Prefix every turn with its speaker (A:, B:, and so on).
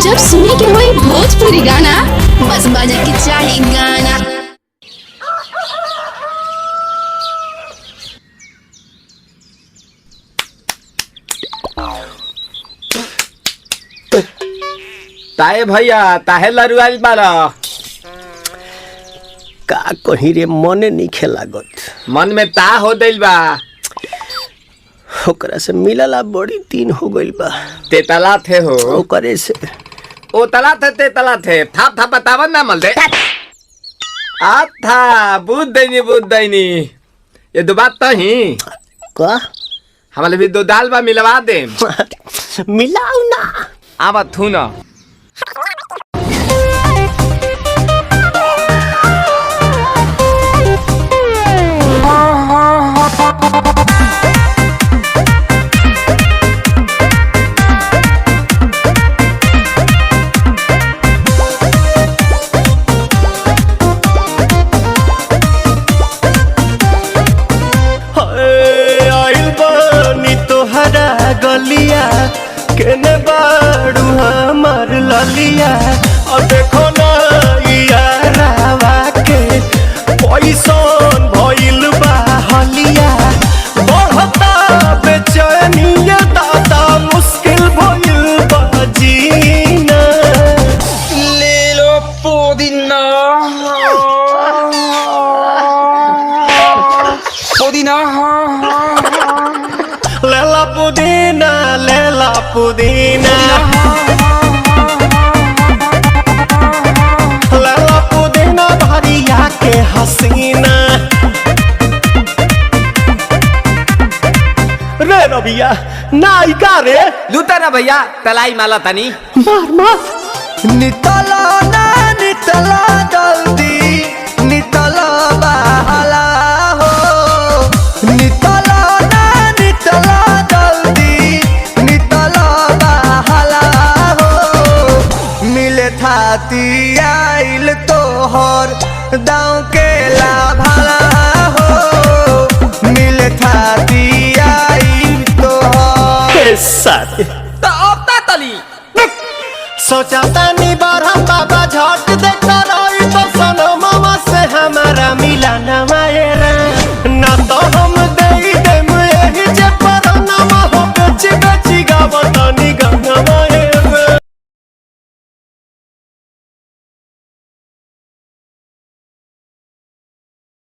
A: जब सुने के होई भोजपुरी गाना, बस बजे के चाही गाना।
B: ताए भैया ताहे लरुआल बारा
C: का कहीं रे मने नहीं लागत।
B: मन में ता हो दिल बा
C: ओकरा से मिलला बड़ी दिन हो गइल बा।
B: ते तला थे हो
C: ओकरे से
B: ओ तला थे ते तला थे था था बतावन ना मल दे आ था बुद्ध दैनी ये दो बात तो ही
C: का
B: हमारे भी दो दाल बा मिलवा दे
C: मिलाऊ ना
B: आवा थू ना
C: गलिया केने बाड़ू हमार ललिया और देखो ना यारावा के पैसन भइल बा हलिया बढ़ता बेचैनिया दादा मुश्किल भइल बा जीना
B: ले लो पुदीना
C: लेला पुदीना लेला पुदीना भरिया के हसीना रे रबिया नायिका रे
B: लूटा ना भैया तलाई माला तनी
C: मार मार नितला ना नितला जल्दी नितला बहाला हो नितला ना नितला थाती आइल तोहर दाँव के लाभाला हो मिले थाती आइल तोहर साथी
B: तो अब ता तली
C: सोचा